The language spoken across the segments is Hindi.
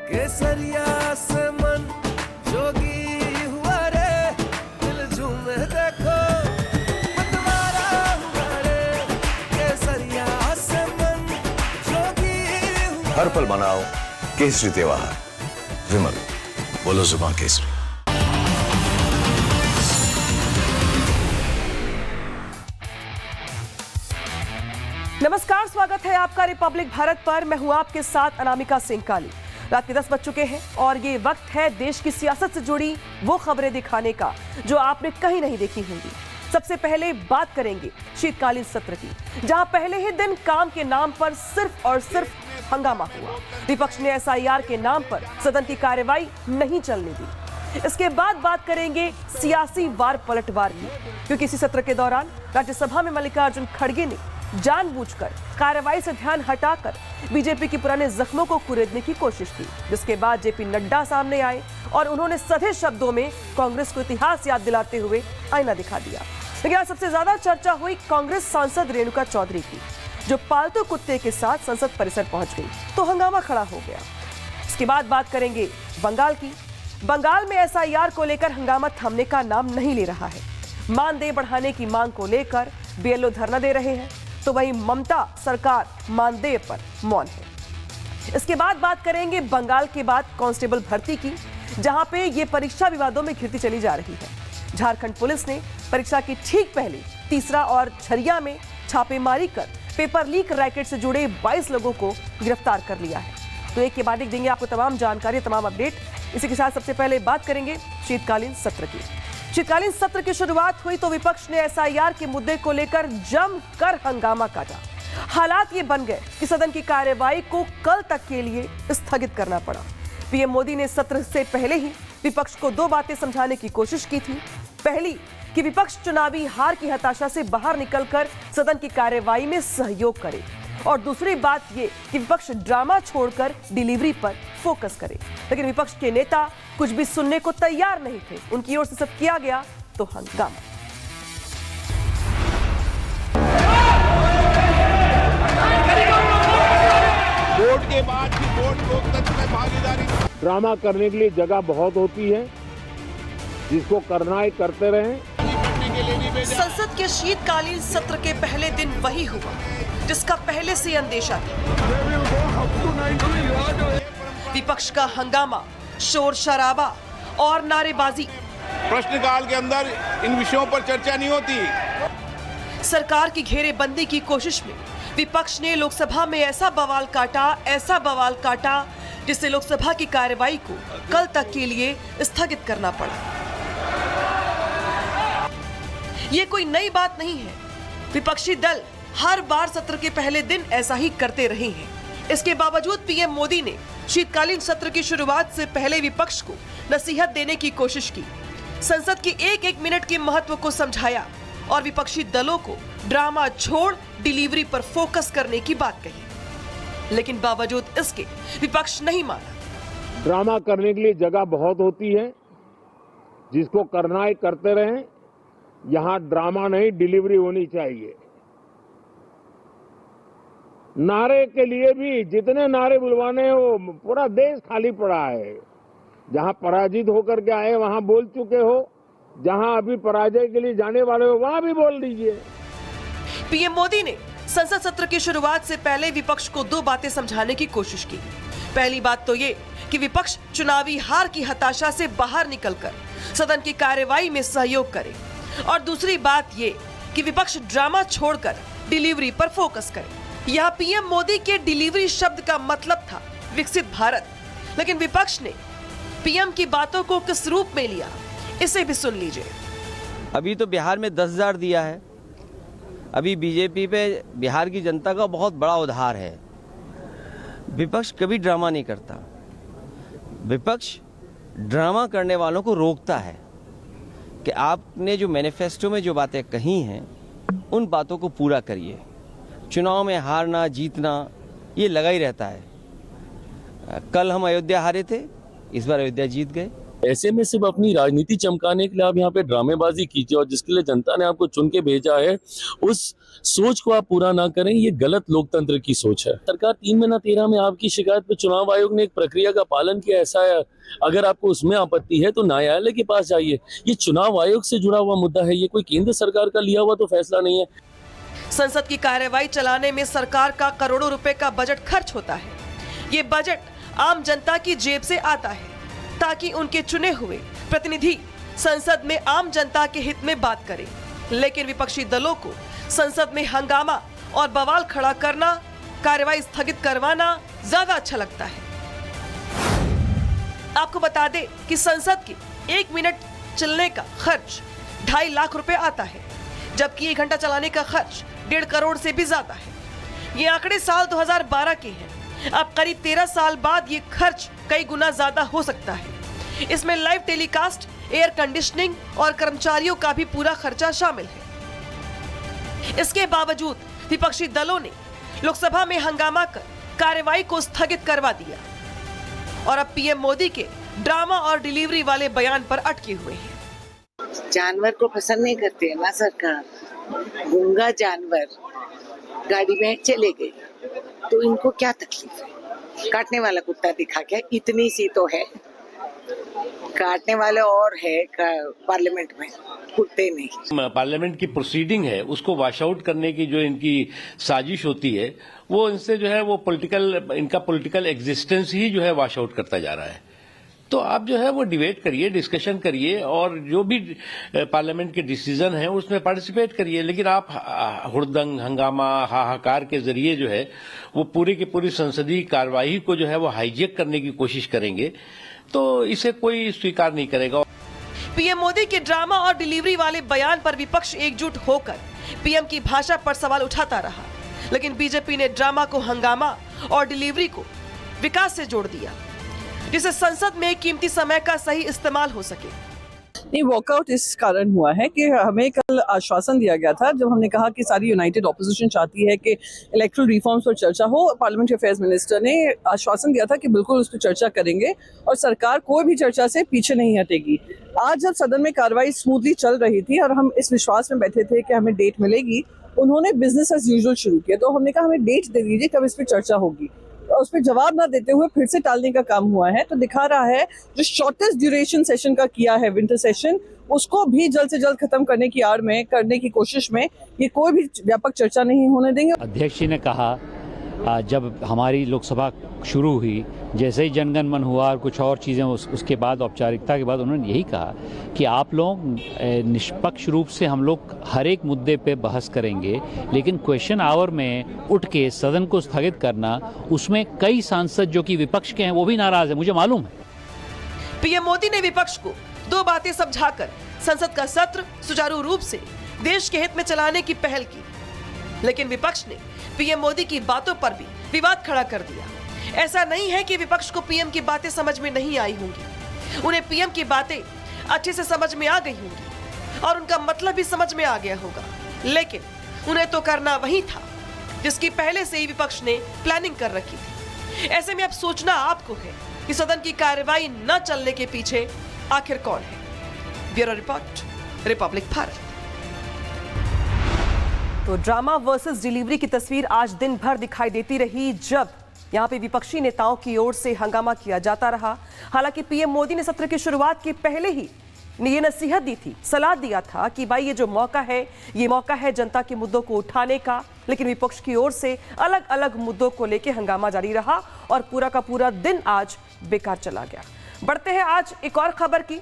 केसरिया से मन जोगी हुआ रे, दिल झूमे देखो मतवारा हुआ रे, केसरिया से मन जोगी हुआ। हर पल मनाओ केसरी त्योहार। विमल, बोलो जुबान केसरी। नमस्कार, स्वागत है आपका रिपब्लिक भारत पर। मैं हूं आपके साथ अनामिका सिंह काली। रात के 10 बज चुके हैं और ये वक्त है देश की सियासत से जुड़ी वो खबरें दिखाने का जो आपने कहीं नहीं देखी होंगी। सबसे पहले बात करेंगे शीतकालीन सत्र की, जहां पहले ही दिन काम के नाम पर सिर्फ और सिर्फ हंगामा हुआ। विपक्ष ने एसआईआर के नाम पर सदन की कार्यवाही नहीं चलने दी। इसके बाद बात करेंगे सियासी वार पलटवार की, क्योंकि इसी सत्र के दौरान राज्यसभा में मल्लिकार्जुन खड़गे ने जानबूझकर कार्रवाई से ध्यान हटाकर बीजेपी के पुराने जख्मों को कुरेदने की कोशिश की, जिसके बाद जेपी नड्डा सामने आए और उन्होंने सधे शब्दों में कांग्रेस को इतिहास याद दिलाते हुए आईना दिखा दिया। लेकिन आज सबसे ज्यादा चर्चा हुई कांग्रेस सांसद रेणुका चौधरी की, जो पालतू कुत्ते के साथ संसद परिसर पहुंच गई तो हंगामा खड़ा हो गया। इसके बाद बात करेंगे बंगाल की। बंगाल में एसआईआर को लेकर हंगामा थमने का नाम नहीं ले रहा है। मानदेय बढ़ाने की मांग को लेकर बीएलओ धरना दे रहे हैं, तो वहीं ममता सरकार मानदेय पर मौन है। इसके बाद बात करेंगे बंगाल के बाद कांस्टेबल भर्ती की, जहां पे ये परीक्षा विवादों में घिरती चली जा रही है। झारखंड पुलिस ने परीक्षा की ठीक पहले तीसरा और झरिया में छापेमारी कर पेपर लीक रैकेट से जुड़े 22 लोगों को गिरफ्तार कर लिया है। तो एक के बाद एक देंगे आपको तमाम जानकारी, तमाम अपडेट। इसी के साथ सबसे पहले बात करेंगे शीतकालीन सत्र की। शीतकालीन सत्र की शुरुआत हुई तो विपक्ष ने एसआईआर के मुद्दे को लेकर जमकर हंगामा काटा। हालात ये बन गए कि सदन की कार्यवाही को कल तक के लिए स्थगित करना पड़ा। पीएम मोदी ने सत्र से पहले ही विपक्ष को दो बातें समझाने की कोशिश की थी। पहली कि विपक्ष चुनावी हार की हताशा से बाहर निकलकर सदन की कार्यवाही में सहयोग करे, और दूसरी बात ये कि विपक्ष ड्रामा छोड़कर डिलीवरी पर फोकस करे। लेकिन विपक्ष के नेता कुछ भी सुनने को तैयार नहीं थे। उनकी ओर से सब किया गया तो हंगामा। वोट के बाद भी वोट लोकतंत्र में भागीदारी। ड्रामा करने के लिए जगह बहुत होती है, जिसको करना है करते रहें। संसद के शीतकालीन सत्र के पहले दिन वही हुआ जिसका पहले से अंदेशा था। विपक्ष का हंगामा, शोर शराबा और नारेबाजी। प्रश्नकाल के अंदर इन विषयों पर चर्चा नहीं होती। सरकार की घेरेबंदी की कोशिश में विपक्ष ने लोकसभा में ऐसा बवाल काटा जिससे लोकसभा की कार्यवाही को कल तक के लिए स्थगित करना पड़ा। ये कोई नई बात नहीं है। विपक्षी दल हर बार सत्र के पहले दिन ऐसा ही करते रहे हैं। इसके बावजूद पीएम मोदी ने शीतकालीन सत्र की शुरुआत से पहले विपक्ष को नसीहत देने की कोशिश की, संसद की एक एक मिनट के महत्व को समझाया और विपक्षी दलों को ड्रामा छोड़ डिलीवरी पर फोकस करने की बात कही। लेकिन बावजूद इसके विपक्ष नहीं माना। ड्रामा करने के लिए जगह बहुत होती है, जिसको करना है करते रहें। यहाँ ड्रामा नहीं, डिलीवरी होनी चाहिए। नारे के लिए भी जितने नारे बुलवाने हैं, वो पूरा देश खाली पड़ा है। जहां पराजित होकर के आए वहां बोल चुके हो, जहां अभी पराजय के लिए जाने वाले हो वहां भी बोल दीजिए। पीएम मोदी ने संसद सत्र की शुरुआत से पहले विपक्ष को दो बातें समझाने की कोशिश की। पहली बात तो ये कि विपक्ष चुनावी हार की हताशा से बाहर निकलकर सदन की कार्यवाही में सहयोग करे, और दूसरी बात ये कि विपक्ष ड्रामा छोड़कर डिलीवरी पर फोकस करे। यहाँ पीएम मोदी के डिलीवरी शब्द का मतलब था विकसित भारत, लेकिन विपक्ष ने पीएम की बातों को किस रूप में लिया, इसे भी सुन लीजिए। अभी तो बिहार में 10,000 दिया है। अभी बीजेपी पे बिहार की जनता का बहुत बड़ा उधार है। विपक्ष कभी ड्रामा नहीं करता। विपक्ष ड्रामा करने वालों को रोकता है कि आपने जो मैनिफेस्टो में जो बातें कही हैं उन बातों को पूरा करिए। चुनाव में हारना जीतना ये लगा ही रहता है। कल हम अयोध्या हारे थे, इस बार अयोध्या जीत गए। ऐसे में सिर्फ अपनी राजनीति चमकाने के लिए आप यहाँ पे ड्रामेबाजी कीजिए और जिसके लिए जनता ने आपको चुन के भेजा है उस सोच को आप पूरा ना करें, ये गलत लोकतंत्र की सोच है। सरकार 3 महीना 13 में आपकी शिकायत पे चुनाव आयोग ने एक प्रक्रिया का पालन किया, ऐसा है अगर आपको उसमें आपत्ति है तो न्यायालय के पास जाइए। ये चुनाव आयोग से जुड़ा हुआ मुद्दा है, ये कोई केंद्र सरकार का लिया हुआ तो फैसला नहीं है। संसद की कार्यवाही चलाने में सरकार का करोड़ों रुपए का बजट खर्च होता है। ये बजट आम जनता की जेब से आता है ताकि उनके चुने हुए प्रतिनिधि संसद में आम जनता के हित में बात करें। लेकिन विपक्षी दलों को संसद में हंगामा और बवाल खड़ा करना, कार्यवाही स्थगित करवाना ज्यादा अच्छा लगता है। आपको बता दें कि संसद के 1 मिनट चलने का खर्च 2.5 लाख रुपए आता है, जबकि 1 घंटा चलाने का खर्च 1.5 करोड़ से भी ज्यादा है। ये आंकड़े साल 2012 के हैं। अब करीब 13 साल बाद ये खर्च कई गुना ज्यादा हो सकता है। इसमें लाइव टेलीकास्ट, एयर कंडीशनिंग और कर्मचारियों का भी पूरा खर्चा शामिल है। इसके बावजूद विपक्षी दलों ने लोकसभा में हंगामा कर कार्यवाही को स्थगित करवा दिया और अब पीएम मोदी के ड्रामा और डिलीवरी वाले बयान पर अटके हुए हैं। जानवर को पसंद नहीं करते है ना सरकार। गूंगा जानवर गाड़ी में चले गए तो इनको क्या तकलीफ है? काटने वाला कुत्ता दिखा क्या? इतनी सी तो है, काटने वाले और है पार्लियामेंट में, कुत्ते नहीं। पार्लियामेंट की प्रोसीडिंग है उसको वॉश आउट करने की जो इनकी साजिश होती है वो इनसे जो है वो इनका पॉलिटिकल एग्जिस्टेंस ही जो है वॉश आउट करता जा रहा है। तो आप जो है वो डिबेट करिए, डिस्कशन करिए और जो भी पार्लियामेंट के डिसीजन है उसमें पार्टिसिपेट करिए। लेकिन आप हुड़दंग, हंगामा, हाहाकार के जरिए जो है वो पूरी की पूरी संसदीय कार्यवाही को जो है वो हाईजैक करने की कोशिश करेंगे तो इसे कोई स्वीकार नहीं करेगा। पीएम मोदी के ड्रामा और डिलीवरी वाले बयान पर विपक्ष एकजुट होकर पीएम की भाषा पर सवाल उठाता रहा, लेकिन बीजेपी ने ड्रामा को हंगामा और डिलीवरी को विकास से जोड़ दिया, जिससे संसद में कीमती समय का सही इस्तेमाल हो सके। नहीं, वॉकआउट इस कारण हुआ है कि हमें कल आश्वासन दिया गया था जब हमने कहा कि सारी यूनाइटेड ऑपोजिशन चाहती है कि इलेक्टोरल रिफॉर्म्स पर चर्चा हो। पार्लियामेंट्री अफेयर्स मिनिस्टर ने आश्वासन दिया था कि बिल्कुल उस पर चर्चा करेंगे और सरकार कोई भी चर्चा से पीछे नहीं हटेगी। आज जब सदन में कार्रवाई स्मूथली चल रही थी और हम इस विश्वास में बैठे थे कि हमें डेट मिलेगी, उन्होंने बिजनेस एज यूजुअल शुरू किया। तो हमने कहा हमें डेट दे दीजिए कब इस पर चर्चा होगी। उस पर जवाब ना देते हुए फिर से टालने का काम हुआ है। तो दिखा रहा है जो शॉर्टेस्ट ड्यूरेशन सेशन का किया है, विंटर सेशन, उसको भी जल्द से जल्द खत्म करने की आड़ में, करने की कोशिश में ये कोई भी व्यापक चर्चा नहीं होने देंगे। अध्यक्ष जी ने कहा जब हमारी लोकसभा शुरू हुई, जैसे ही जनगण मन हुआ और कुछ और चीज़ें उसके बाद औपचारिकता के बाद उन्होंने यही कहा कि आप लोग निष्पक्ष रूप से हम लोग हर एक मुद्दे पे बहस करेंगे, लेकिन क्वेश्चन आवर में उठ के सदन को स्थगित करना, उसमें कई सांसद जो कि विपक्ष के हैं वो भी नाराज है, मुझे मालूम है। पीएम मोदी ने विपक्ष को 2 बातें समझाकर संसद का सत्र सुचारू रूप से देश के हित में चलाने की पहल की, लेकिन विपक्ष ने पीएम मोदी की बातों पर भी विवाद खड़ा कर दिया। ऐसा नहीं है कि विपक्ष को पीएम की बातें समझ में नहीं आई होंगी, उन्हें पीएम की बातें अच्छे से समझ में आ गई होंगी और उनका मतलब भी समझ में आ गया होगा, लेकिन उन्हें तो करना वही था जिसकी पहले से ही विपक्ष ने प्लानिंग कर रखी थी। ऐसे में अब सोचना आपको है कि सदन की कार्यवाही न चलने के पीछे आखिर कौन है। Bureau report, Republic Bharat. तो ड्रामा वर्सेस डिलीवरी की तस्वीर आज दिन भर दिखाई देती रही, जब यहां पे विपक्षी नेताओं की ओर से हंगामा किया जाता रहा। हालांकि पीएम मोदी ने सत्र की शुरुआत के पहले ही ये नसीहत दी थी, सलाह दिया था कि भाई ये जो मौका है, ये मौका है जनता के मुद्दों को उठाने का, लेकिन विपक्ष की ओर से अलग अलग मुद्दों को लेकर हंगामा जारी रहा और पूरा का पूरा दिन आज बेकार चला गया। बढ़ते हैं आज एक और खबर की।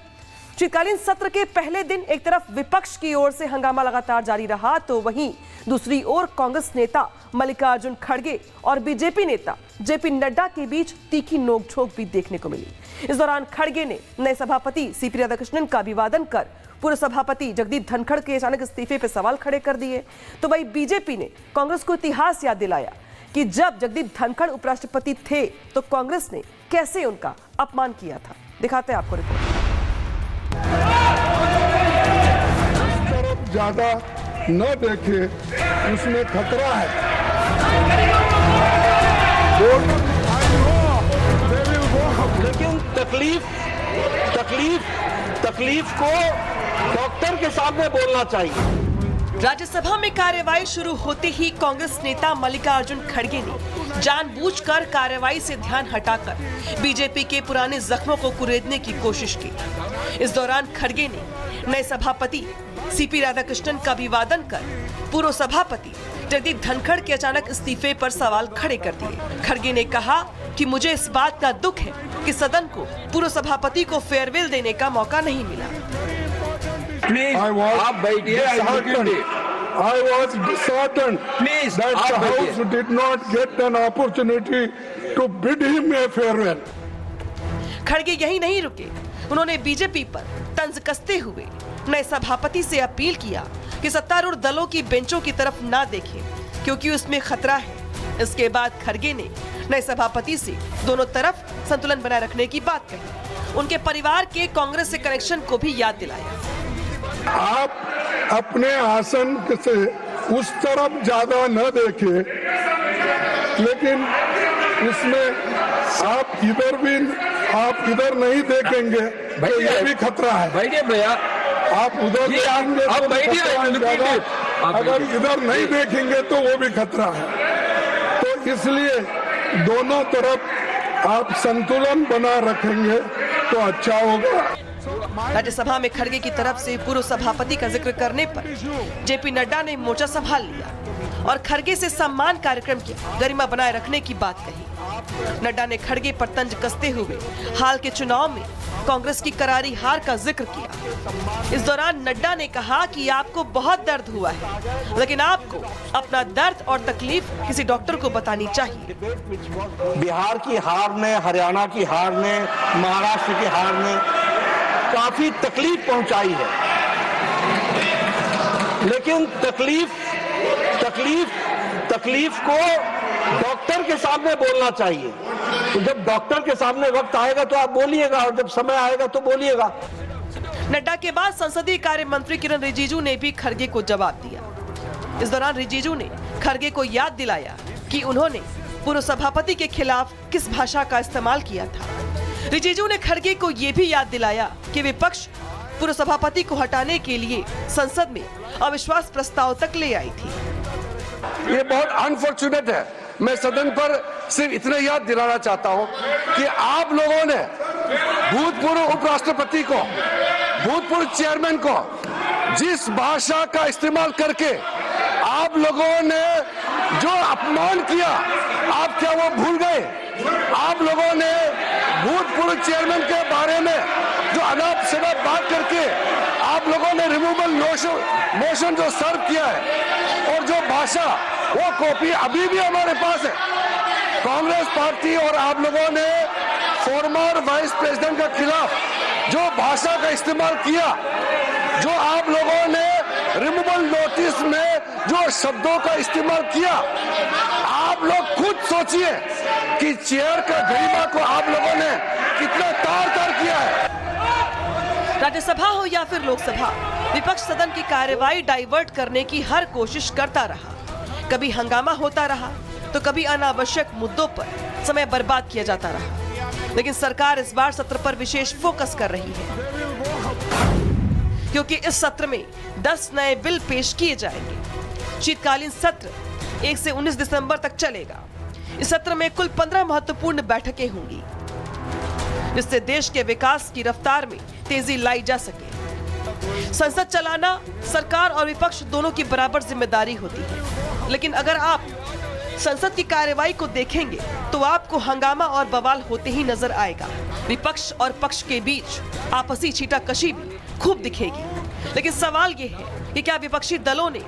शीतकालीन सत्र के पहले दिन एक तरफ विपक्ष की ओर से हंगामा लगातार जारी रहा, तो वहीं दूसरी ओर कांग्रेस नेता मल्लिकार्जुन खड़गे और बीजेपी नेता जेपी नड्डा के बीच तीखी नोकझोंक भी देखने को मिली। इस दौरान खड़गे ने नए सभापति सीपी राधाकृष्णन का अभिवादन कर पूर्व सभापति जगदीप धनखड़ के अचानक इस्तीफे पर सवाल खड़े कर दिए। तो वहीं बीजेपी ने कांग्रेस को इतिहास याद दिलाया कि जब जगदीप धनखड़ उपराष्ट्रपति थे तो कांग्रेस ने कैसे उनका अपमान किया था। दिखाते हैं आपको रिपोर्ट। ज्यादा न देखे, उसमें खतरा है। लेकिन तकलीफ तकलीफ को डॉक्टर के सामने बोलना चाहिए। राज्यसभा में कार्यवाही शुरू होते ही कांग्रेस नेता मल्लिकार्जुन खड़गे ने जानबूझकर कार्यवाही से ध्यान हटाकर बीजेपी के पुराने जख्मों को कुरेदने की कोशिश की। इस दौरान खड़गे ने नए सभापति सीपी राधाकृष्णन का अभिवादन कर पूर्व सभापति जगदीप धनखड़ के अचानक इस्तीफे पर सवाल खड़े कर दिए। खड़गे ने कहा कि मुझे इस बात का दुख है कि सदन को पूर्व सभापति को फेयरवेल देने का मौका नहीं मिला। आप बैठिए। I was disheartened that the House did not get an opportunity to bid him a farewell. खड़गे यही नहीं रुके, उन्होंने बीजेपी पर तंज कसते हुए नए सभापति से अपील किया कि सत्तारूढ़ दलों की बेंचों की तरफ ना देखें क्योंकि उसमें खतरा है। इसके बाद खड़गे ने नए सभापति से दोनों तरफ संतुलन बनाए रखने की बात कही। उनके परिवार के कांग्रेस से कनेक्शन को भी याद दिलाया। आप अपने आसन से उस तरफ ज्यादा न देखें, लेकिन इसमें आप इधर नहीं देखेंगे तो ये भी खतरा है। बैठिए भैया, आप उधर देखेंगे तो बैठिए, अगर इधर नहीं देखेंगे तो वो भी खतरा है। तो इसलिए दोनों तरफ आप संतुलन बना रखेंगे तो अच्छा होगा। राज्यसभा में खड़गे की तरफ से पूर्व सभापति का जिक्र करने पर जेपी नड्डा ने मोर्चा संभाल लिया और खड़गे से सम्मान कार्यक्रम की गरिमा बनाए रखने की बात कही। नड्डा ने खड़गे पर तंज कसते हुए हाल के चुनाव में कांग्रेस की करारी हार का जिक्र किया। इस दौरान नड्डा ने कहा कि आपको बहुत दर्द हुआ है, लेकिन आपको अपना दर्द और तकलीफ किसी डॉक्टर को बतानी चाहिए। बिहार की हार ने, हरियाणा की हार ने, महाराष्ट्र की हार ने काफी तकलीफ पहुंचाई है, लेकिन तकलीफ को डॉक्टर के सामने बोलना चाहिए। तो जब डॉक्टर के सामने वक्त आएगा तो आप बोलिएगा, और जब समय आएगा तो बोलिएगा। नड्डा के बाद संसदीय कार्य मंत्री किरण रिजिजू ने भी खड़गे को जवाब दिया। इस दौरान रिजिजू ने खड़गे को याद दिलाया कि उन्होंने पूर्व सभापति के खिलाफ किस भाषा का इस्तेमाल किया था। रिजिजू ने खड़गे को ये भी याद दिलाया कि विपक्ष पूर्व सभापति को हटाने के लिए संसद में अविश्वास प्रस्ताव तक ले आई थी। ये बहुत अनफॉर्चुनेट है। मैं सदन पर सिर्फ इतना याद दिलाना चाहता हूं कि आप लोगों ने भूतपूर्व उपराष्ट्रपति को, भूतपूर्व चेयरमैन को जिस भाषा का इस्तेमाल करके आप लोगों ने जो अपमान किया, आप क्या वो भूल गए? आप लोगों ने भूतपूर्व चेयरमैन के बारे में जो अनाप शनाप बात करके आप लोगों ने रिमूवल मोशन जो सर्व किया है, और जो भाषा, वो कॉपी अभी भी हमारे पास है। कांग्रेस पार्टी और आप लोगों ने फॉर्मर वाइस प्रेसिडेंट के खिलाफ जो भाषा का इस्तेमाल किया, जो आप लोगों ने रिमूवल नोटिस में जो शब्दों का इस्तेमाल किया, आप लोग खुद सोचिए कि चेयर का गरिमा को आप लोगों ने कितना तार-तार किया है। राज्यसभा हो या फिर लोकसभा, विपक्ष सदन की कार्यवाही डाइवर्ट करने की हर कोशिश करता रहा। कभी हंगामा होता रहा तो कभी अनावश्यक मुद्दों पर समय बर्बाद किया जाता रहा, लेकिन सरकार इस बार सत्र पर विशेष फोकस कर रही है, क्योंकि इस सत्र में 10 नए बिल पेश किए जाएंगे। शीतकालीन सत्र 1 से 19 दिसंबर तक चलेगा। इस सत्र में कुल 15 महत्वपूर्ण बैठकें होंगी, जिससे देश के विकास की रफ्तार में तेजी लाई जा सके। संसद चलाना सरकार और विपक्ष दोनों की बराबर जिम्मेदारी होती है, लेकिन अगर आप संसद की कार्यवाही को देखेंगे तो आपको हंगामा और बवाल होते ही नजर आएगा। विपक्ष और पक्ष के बीच आपसी छींटाकशी भी खूब दिखेगी। लेकिन सवाल ये है कि क्या विपक्षी दलों ने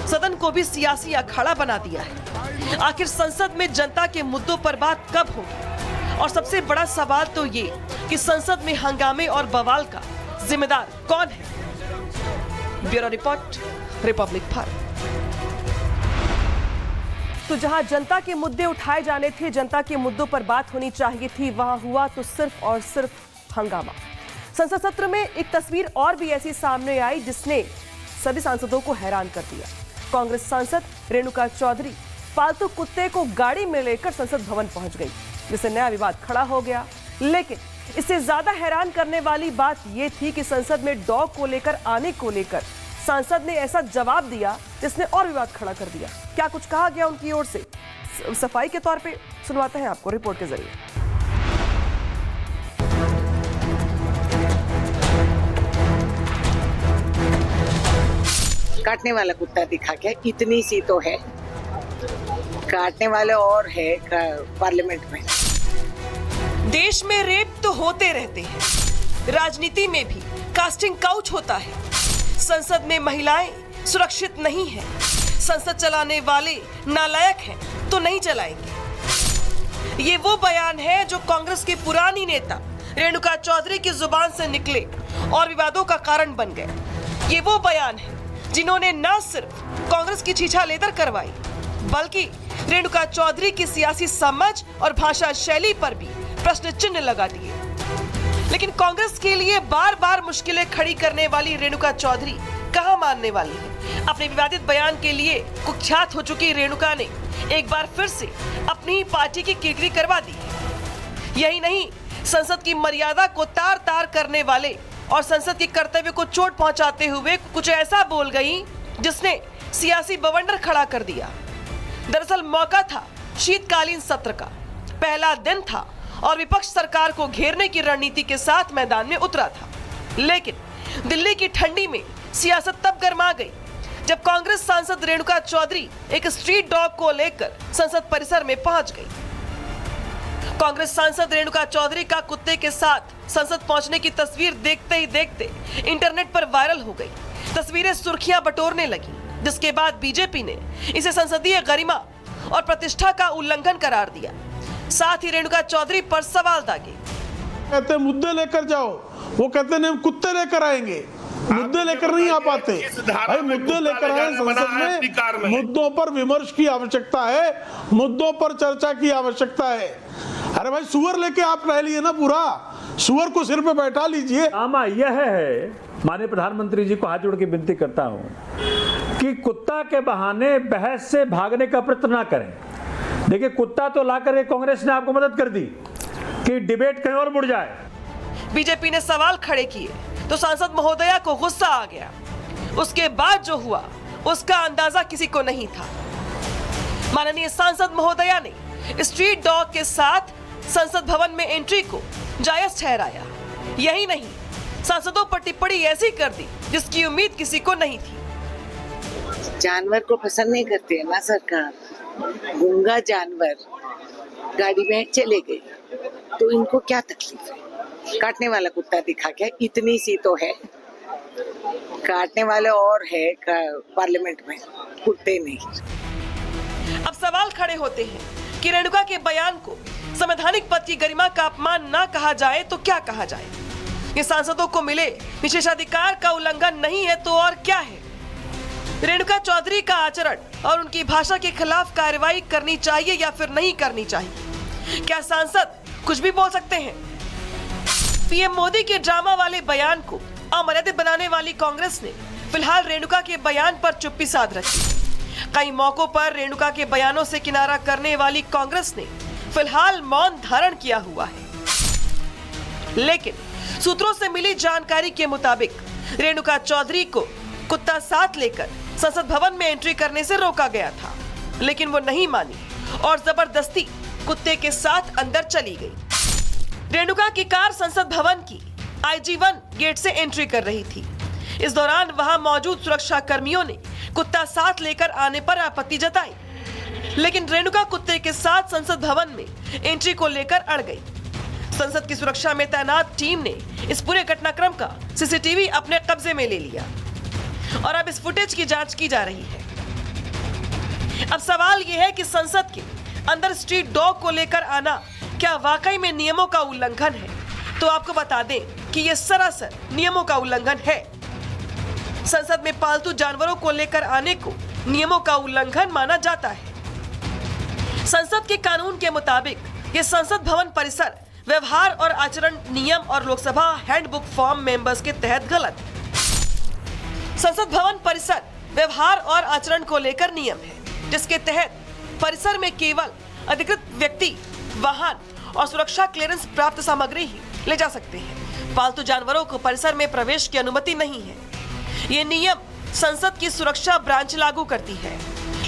सदन को भी सियासी अखाड़ा बना दिया है? आखिर संसद में जनता के मुद्दों पर बात कब होगी? और सबसे बड़ा सवाल तो ये कि संसद में हंगामे और बवाल का जिम्मेदार कौन है? Bureau report, Republic Bharat. तो जहां जनता के मुद्दे उठाए जाने थे, जनता के मुद्दों पर बात होनी चाहिए थी, वहां हुआ तो सिर्फ और सिर्फ हंगामा। संसद सत्र में एक तस्वीर और भी ऐसी सामने आई जिसने सभी सांसदों को हैरान कर दिया। कांग्रेस सांसद रेणुका चौधरी पालतू कुत्ते को गाड़ी में लेकर संसद भवन पहुंच गई, जिससे नया विवाद खड़ा हो गया। लेकिन इससे ज्यादा हैरान करने वाली बात यह थी कि संसद में डॉग को लेकर आने को लेकर सांसद ने ऐसा जवाब दिया जिसने और विवाद खड़ा कर दिया। क्या कुछ कहा गया उनकी ओर से, सफाई के तौर पे सुनवाते हैं आपको रिपोर्ट के जरिए। काटने वाला कुत्ता दिखा क्या, इतनी सी तो है, काटने वाले और है पार्लियामेंट में। देश में रेप तो होते रहते हैं, राजनीति में भी कास्टिंग काउच होता है। संसद में महिलाएं सुरक्षित नहीं हैं, संसद चलाने वाले नालायक हैं तो नहीं चलाएंगे। ये वो बयान है जो कांग्रेस की पुरानी नेता रेणुका चौधरी की जुबान से निकले और विवादों का कारण बन गए। ये वो बयान है जिन्होंने न सिर्फ कांग्रेस की छीछा लेदर करवाई, बल्कि रेणुका चौधरी की सियासी समझ और भाषा शैली पर भी प्रश्न चिन्ह लगा दिए। लेकिन कांग्रेस के लिए बार बार मुश्किलें खड़ी करने वाली रेणुका चौधरी कहां मानने वाली है। अपने विवादित बयान के लिए कुख्यात हो चुकी रेणुका ने एक बार फिर से अपनी ही पार्टी की किरकिरी करवा दी है। यही नहीं, संसद की मर्यादा को तार तार करने वाले और संसद के कर्तव्य को चोट पहुंचाते हुए कुछ ऐसा बोल गई जिसने सियासी बवंडर खड़ा कर दिया। दरअसल मौका था शीतकालीन सत्र का, पहला दिन था और विपक्ष सरकार को घेरने की रणनीति के साथ मैदान में उतरा था। लेकिन दिल्ली की ठंडी में सियासत तब गर्मा गई जब कांग्रेस सांसद रेणुका चौधरी एक स्ट्रीट डॉग को लेकर संसद परिसर में पहुंच गई। कांग्रेस सांसद रेणुका चौधरी का कुत्ते के साथ संसद पहुंचने की तस्वीर देखते ही देखते इंटरनेट पर वायरल हो गई। तस्वीरें सुर्खियां बटोरने लगी, जिसके बाद बीजेपी ने इसे संसदीय गरिमा और प्रतिष्ठा का उल्लंघन करार दिया। साथ ही रेणुका चौधरी पर सवाल दागे। कहते मुद्दे लेकर जाओ, वो कहते नहीं कुत्ते लेकर आएंगे, मुद्दे लेकर नहीं आ पाते। भाई मुद्दे लेकर आए, संसद में मुद्दों पर विमर्श की आवश्यकता है, मुद्दों पर चर्चा की आवश्यकता है। अरे भाई सुअर लेके आप रह लिए ना, पूरा सुअर को सिर पे बैठा लीजिए। आमा यह है, माननीय प्रधानमंत्री जी को हाथ जोड़ के विनती करता हूं कि कुत्ता के बहाने बहस से भागने का प्रयत्न ना करें। देखिए कुत्ता तो ला करके कांग्रेस ने आपको मदद कर दी कि डिबेट कहीं और मुड़ जाए। बीजेपी ने सवाल खड़े किए तो सांसद महोदया को गुस्सा आ गया। उसके बाद जो हुआ उसका अंदाजा किसी को नहीं था। माननीय सांसद महोदया ने स्ट्रीट डॉग के साथ संसद भवन में एंट्री को जायज ठहराया। यही नहीं, सांसदों पर टिप्पणी ऐसी कर दी जिसकी उम्मीद किसी को नहीं थी। जानवर को पसंद नहीं करते है ना सरकार। गूंगा जानवर गाड़ी में चले गए तो इनको क्या तकलीफ है। काटने वाला कुत्ता दिखा क्या, इतनी सी तो है, काटने वाले और है पार्लियामेंट में, कुत्ते नहीं। अब सवाल खड़े होते हैं कि रेणुका के बयान को संवैधानिक पद की गरिमा का अपमान ना कहा जाए तो क्या कहा जाए। ये सांसदों को मिले विशेषाधिकार का उल्लंघन नहीं है तो और क्या है। रेणुका चौधरी का आचरण और उनकी भाषा के खिलाफ कार्रवाई करनी चाहिए या फिर नहीं करनी चाहिए। क्या सांसद कुछ भी बोल सकते हैं? पीएम मोदी के ड्रामा वाले बयान को अमर्यादित बनाने वाली कांग्रेस ने फिलहाल रेणुका के बयान पर चुप्पी साध रखी। कई मौकों पर रेणुका के बयानों से किनारा करने वाली कांग्रेस ने फिलहाल मौन धारण किया हुआ है। लेकिन सूत्रों से मिली जानकारी के मुताबिक रेणुका चौधरी को कुत्ता साथ लेकर संसद भवन में एंट्री करने से रोका गया था, लेकिन वो नहीं मानी और जबरदस्ती कुत्ते के साथ अंदर चली गई। रेणुका की कार संसद भवन की IG-1 गेट से एंट्री कर रही थी। इस दौरान वहां मौजूद सुरक्षा कर्मियों ने कुत्ता साथ लेकर आने पर आपत्ति जताई, लेकिन रेणुका कुत्ते के साथ संसद भवन में एंट्री को लेकर अड़ गई। संसद की सुरक्षा में तैनात टीम ने इस पूरे घटनाक्रम का सीसीटीवी अपने कब्जे में ले लिया और अब इस फुटेज की जांच की जा रही है। अब सवाल यह है कि संसद के अंदर स्ट्रीट डॉग को लेकर आना क्या वाकई में नियमों का उल्लंघन है? तो आपको बता दें कि यह सरासर नियमों का उल्लंघन है। संसद में पालतू जानवरों को लेकर आने को नियमों का उल्लंघन माना जाता है। संसद के कानून के मुताबिक यह संसद भवन परिसर व्यवहार और आचरण नियम और लोकसभा हैंडबुक फॉर्म मेंबर्स के तहत गलत है। संसद भवन परिसर व्यवहार और आचरण को लेकर नियम है, जिसके तहत परिसर में केवल अधिकृत व्यक्ति, वाहन और सुरक्षा क्लियरेंस प्राप्त सामग्री ही ले जा सकते हैं। पालतू जानवरों को परिसर में प्रवेश की अनुमति नहीं है। ये नियम संसद की सुरक्षा ब्रांच लागू करती है।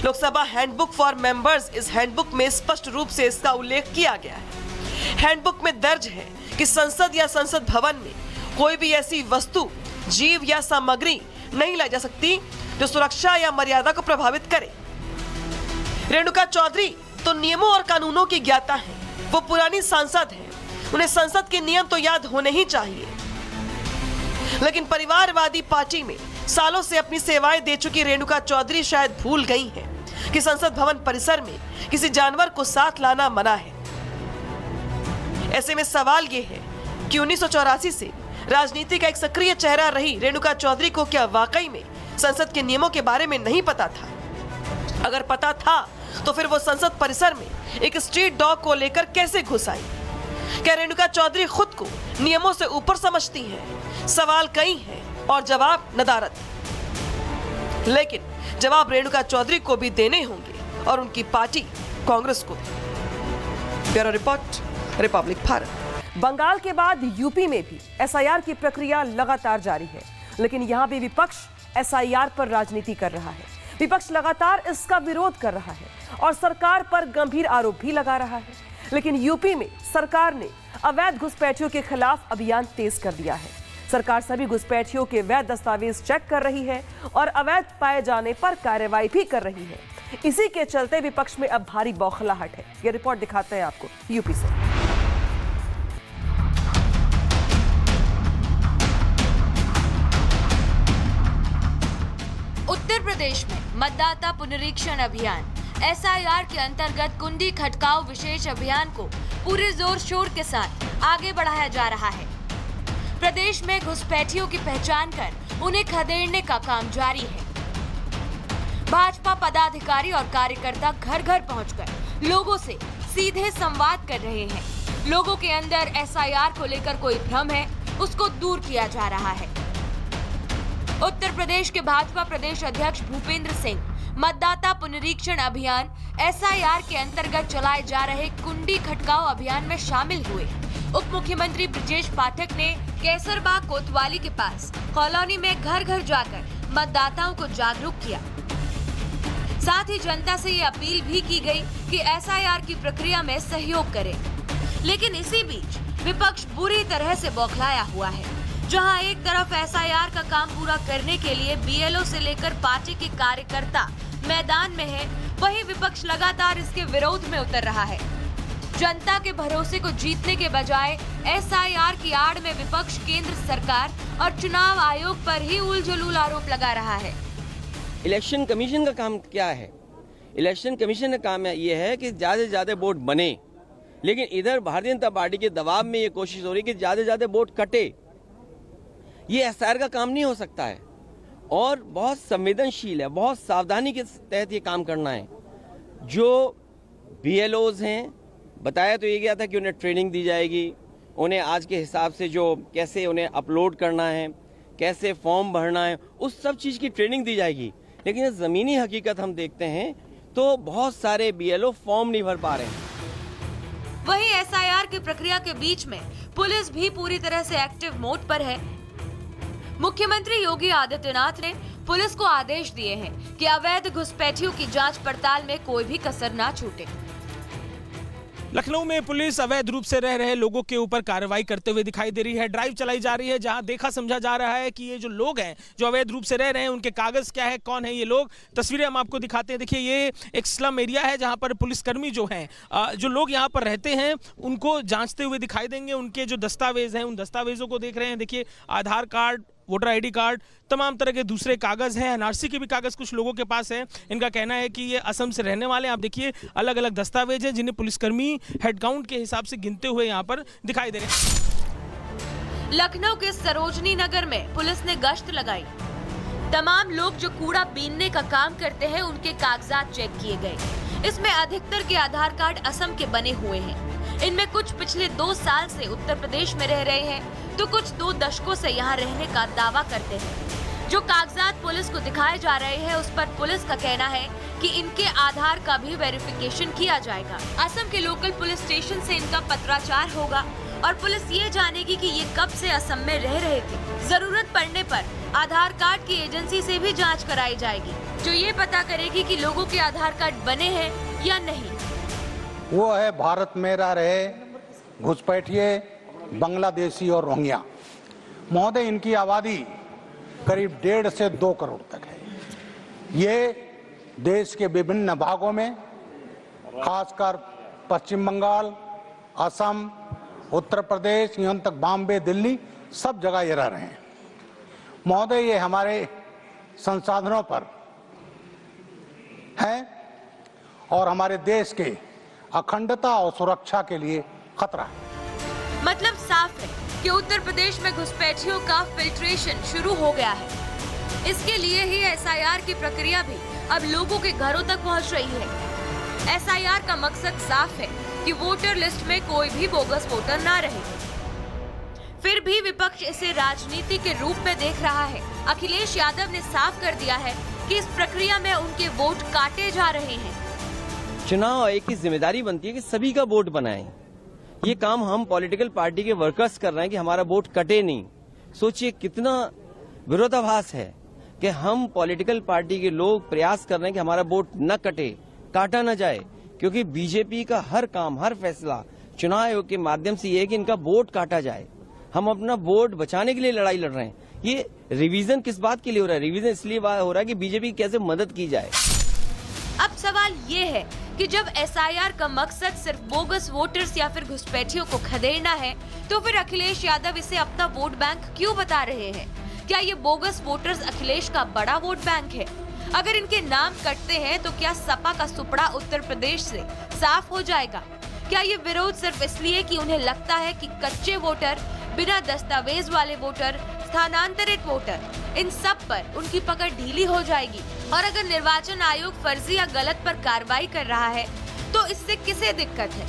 लोकसभा हैंडबुक फॉर मेंबर्स इस हैंडबुक में स्पष्ट रूप से इसका उल्लेख किया गया है। हैंडबुक में दर्ज है कि संसद या संसद भवन में कोई भी ऐसी वस्तु, जीव या सामग्री नहीं लाई जा सकती जो सुरक्षा या मर्यादा को प्रभावित करे। रेणुका चौधरी तो नियमों और कानूनों की ज्ञाता है। वो पुरानी सांसद है, उन्हें संसद के नियम तो याद होने ही चाहिए। लेकिन परिवारवादी पार्टी में सालों से अपनी सेवाएं दे चुकी रेणुका चौधरी शायद भूल गई हैं कि संसद भवन परिसर में किसी जानवर को साथ लाना मना है। ऐसे में सवाल ये है कि 1984 से राजनीति का एक सक्रिय चेहरा रही रेणुका चौधरी को क्या वाकई में संसद के नियमों के बारे में नहीं पता था? अगर पता था तो फिर वो संसद परिसर में एक स्ट्रीट डॉग को लेकर कैसे घुस आई? क्या रेणुका चौधरी खुद को नियमों से ऊपर समझती हैं? सवाल कई हैं और जवाब नदारद। लेकिन जवाब रेणुका चौधरी को भी देने होंगे और उनकी पार्टी कांग्रेस को। Bureau report, Republic Bharat. Bengal के बाद यूपी में भी एसआईआर की प्रक्रिया लगातार जारी है, लेकिन यहां भी विपक्ष एसआईआर पर राजनीति कर रहा है। विपक्ष लगातार इसका विरोध कर रहा है और सरकार पर गंभीर आरोप भी लगा रहा है। लेकिन यूपी में सरकार ने अवैध घुसपैठियों के खिलाफ अभियान तेज कर दिया है। सरकार सभी घुसपैठियों के वैध दस्तावेज चेक कर रही है और अवैध पाए जाने पर कार्रवाई भी कर रही है। इसी के चलते विपक्ष में अब भारी बौखलाहट है। ये रिपोर्ट दिखाते हैं आपको यूपी से। उत्तर प्रदेश में मतदाता पुनरीक्षण अभियान एसआईआर के अंतर्गत कुंडी खटकाओ विशेष अभियान को पूरे जोर शोर के साथ आगे बढ़ाया जा रहा है। प्रदेश में घुसपैठियों की पहचान कर उन्हें खदेड़ने का काम जारी है। भाजपा पदाधिकारी और कार्यकर्ता घर घर पहुंचकर लोगों से सीधे संवाद कर रहे हैं। लोगों के अंदर एसआईआर को लेकर कोई भ्रम है, उसको दूर किया जा रहा है। उत्तर प्रदेश के भाजपा प्रदेश अध्यक्ष भूपेंद्र सिंह मतदाता पुनरीक्षण अभियान एसआईआर के अंतर्गत चलाए जा रहे कुंडी खटकाओ अभियान में शामिल हुए। उप मुख्यमंत्री ब्रजेश पाठक ने केसरबाग कोतवाली के पास कॉलोनी में घर घर जाकर मतदाताओं को जागरूक किया। साथ ही जनता से ये अपील भी की गई कि एसआईआर की प्रक्रिया में सहयोग करें। लेकिन इसी बीच विपक्ष बुरी तरह से बौखलाया हुआ है। जहां एक तरफ एसआईआर का काम पूरा करने के लिए बीएलओ से लेकर पार्टी के कार्यकर्ता मैदान में है, वहीं विपक्ष लगातार इसके विरोध में उतर रहा है। जनता के भरोसे को जीतने के बजाय एसआईआर की आड़ में विपक्ष केंद्र सरकार और चुनाव आयोग पर ही उलझुल आरोप लगा रहा है। इलेक्शन कमीशन का काम क्या है? इलेक्शन कमीशन का काम ये है कि ज्यादा से ज्यादा वोट बने, लेकिन इधर भारतीय जनता पार्टी के दबाव में ये कोशिश हो रही है कि ज्यादा से ज्यादा वोट कटे। ये एसआईआर का काम नहीं हो सकता है और बहुत संवेदनशील है, बहुत सावधानी के तहत ये काम करना है। जो बीएलओज हैं, बताया तो ये गया था कि उन्हें ट्रेनिंग दी जाएगी, उन्हें आज के हिसाब से जो कैसे उन्हें अपलोड करना है, कैसे फॉर्म भरना है, उस सब चीज़ की ट्रेनिंग दी जाएगी। लेकिन ज़मीनी हकीकत हम देखते हैं तो बहुत सारे बीएलओ फॉर्म नहीं भर पा रहे हैं। वहीं एसआईआर की प्रक्रिया के बीच में पुलिस भी पूरी तरह से एक्टिव मोड पर है। मुख्यमंत्री योगी आदित्यनाथ ने पुलिस को आदेश दिए हैं कि अवैध घुसपैठियों की जांच पड़ताल में कोई भी कसर ना छूटे। लखनऊ में पुलिस अवैध रूप से रह रहे लोगों के ऊपर कार्रवाई करते हुए दिखाई दे रही है। ड्राइव चलाई जा रही है जहां देखा समझा जा रहा है कि ये जो लोग हैं जो अवैध रूप से रह रहे हैं उनके कागज क्या है, कौन है ये लोग। तस्वीरें हम आपको दिखाते हैं। देखिए ये एक स्लम एरिया है जहां पर पुलिसकर्मी जो हैं, जो लोग यहाँ पर रहते हैं उनको जांचते हुए दिखाई देंगे। उनके जो दस्तावेज हैं उन दस्तावेजों को देख रहे हैं। देखिए आधार कार्ड, वोटर आईडी कार्ड, तमाम तरह के दूसरे कागज हैं। एनआरसी के भी कागज कुछ लोगों के पास है। इनका कहना है कि ये असम से रहने वाले हैं। आप देखिए अलग अलग दस्तावेज हैं जिन्हें पुलिसकर्मी हेड काउंट के हिसाब से गिनते हुए यहाँ पर दिखाई दे रहे हैं। लखनऊ के सरोजनी नगर में पुलिस ने गश्त लगाई। तमाम लोग जो कूड़ा बीनने का काम करते हैं उनके कागजात चेक किए गए। इसमें अधिकतर के आधार कार्ड असम के बने हुए हैं। इनमें कुछ पिछले 2 साल से उत्तर प्रदेश में रह रहे हैं तो कुछ 2 दशकों से यहाँ रहने का दावा करते हैं। जो कागजात पुलिस को दिखाए जा रहे हैं उस पर पुलिस का कहना है कि इनके आधार का भी वेरिफिकेशन किया जाएगा। असम के लोकल पुलिस स्टेशन से इनका पत्राचार होगा और पुलिस ये जानेगी कि ये कब से असम में रह रहे थे। जरूरत पड़ने पर आधार कार्ड की एजेंसी से भी जांच कराई जाएगी, जो ये पता करेगी कि लोगों के आधार कार्ड बने हैं या नहीं। वो है भारत में रह रहे घुसपैठिए, बांग्लादेशी और रोहिंग्या। महोदय, इनकी आबादी करीब 1.5 से 2 करोड़ तक है। ये देश के विभिन्न भागों में, खासकर पश्चिम बंगाल, असम, उत्तर प्रदेश, यहाँ तक बॉम्बे, दिल्ली, सब जगह ये रह रहे हैं। महोदय, ये हमारे संसाधनों पर हैं और हमारे देश के अखंडता और सुरक्षा के लिए खतरा है। मतलब साफ है कि उत्तर प्रदेश में घुसपैठियों का फिल्ट्रेशन शुरू हो गया है। इसके लिए ही एसआईआर की प्रक्रिया भी अब लोगों के घरों तक पहुंच रही है। एसआईआर का मकसद साफ है कि वोटर लिस्ट में कोई भी बोगस वोटर ना रहे। फिर भी विपक्ष इसे राजनीति के रूप में देख रहा है। अखिलेश यादव ने साफ कर दिया है कि इस प्रक्रिया में उनके वोट काटे जा रहे हैं। चुनाव आयोग की जिम्मेदारी बनती है कि सभी का वोट बनाएं। ये काम हम पॉलिटिकल पार्टी के वर्कर्स कर रहे हैं कि हमारा वोट कटे नहीं। सोचिए कितना विरोधाभास है कि हम पॉलिटिकल पार्टी के लोग प्रयास कर रहे हैं कि हमारा वोट न कटे, काटा न जाए, क्योंकि बीजेपी का हर काम, हर फैसला चुनाव आयोग के माध्यम से ये है कि इनका वोट काटा जाए। हम अपना वोट बचाने के लिए लड़ाई लड़ रहे हैं। ये रिवीजन किस बात के लिए हो रहा है? रिवीजन इसलिए हो रहा है कि बीजेपी कैसे मदद की जाए। अब सवाल ये है कि जब एसआईआर का मकसद सिर्फ बोगस वोटर्स या फिर घुसपैठियों को खदेड़ना है, तो फिर अखिलेश यादव इसे अपना वोट बैंक क्यों बता रहे हैं? क्या ये बोगस वोटर्स अखिलेश का बड़ा वोट बैंक है? अगर इनके नाम कटते हैं तो क्या सपा का सुपड़ा उत्तर प्रदेश से साफ हो जाएगा? क्या ये विरोध सिर्फ इसलिए कि उन्हें लगता है कि कच्चे वोटर, बिना दस्तावेज वाले वोटर, स्थानांतरित वोटर, इन सब पर उनकी पकड़ ढीली हो जाएगी? और अगर निर्वाचन आयोग फर्जी या गलत पर कार्रवाई कर रहा है तो इससे किसे दिक्कत है?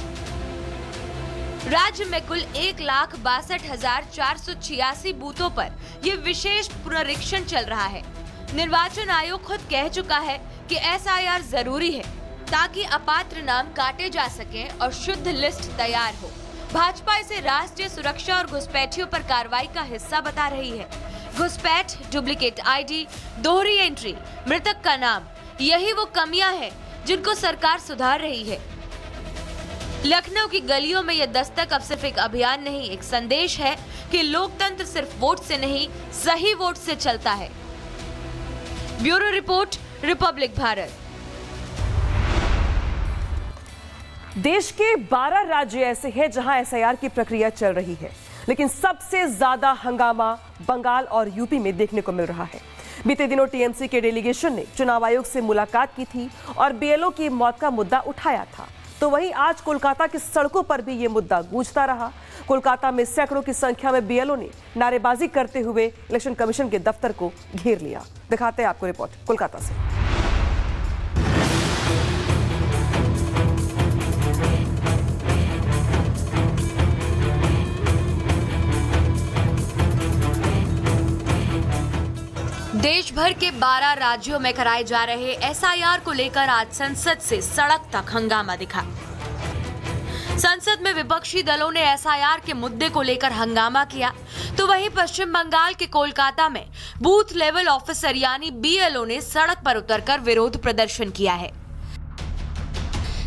राज्य में कुल 1,62,486 बूथों पर ये विशेष पुनरीक्षण चल रहा है। निर्वाचन आयोग खुद कह चुका है कि एसआईआर जरूरी है ताकि अपात्र नाम काटे जा सकें और शुद्ध लिस्ट तैयार हो। भाजपा इसे राष्ट्रीय सुरक्षा और घुसपैठियों पर कार्रवाई का हिस्सा बता रही है। घुसपैठ, डुप्लीकेट आईडी, दोहरी एंट्री, मृतक का नाम, यही वो कमियां हैं जिनको सरकार सुधार रही है। लखनऊ की गलियों में यह दस्तक अब सिर्फ एक अभियान नहीं, एक संदेश है कि लोकतंत्र सिर्फ वोट से नहीं, सही वोट से चलता है। Bureau report, Republic Bharat. देश के 12 राज्य ऐसे हैं जहां एसआईआर की प्रक्रिया चल रही है, लेकिन सबसे ज्यादा हंगामा बंगाल और यूपी में देखने को मिल रहा है। बीते दिनों टीएमसी के डेलीगेशन ने चुनाव आयोग से मुलाकात की थी और बीएलओ की मौत का मुद्दा उठाया था। तो वहीं आज कोलकाता की सड़कों पर भी ये मुद्दा गूंजता रहा। कोलकाता में सैकड़ों की संख्या में बीएलओ ने नारेबाजी करते हुए इलेक्शन कमीशन के दफ्तर को घेर लिया। दिखाते हैं आपको रिपोर्ट कोलकाता से। देश भर के 12 राज्यों में कराए जा रहे एसआईआर को लेकर आज संसद से सड़क तक हंगामा दिखा। संसद में विपक्षी दलों ने एसआईआर के मुद्दे को लेकर हंगामा किया, तो वहीं पश्चिम बंगाल के कोलकाता में बूथ लेवल ऑफिसर यानी बीएलओ ने सड़क पर उतरकर विरोध प्रदर्शन किया है।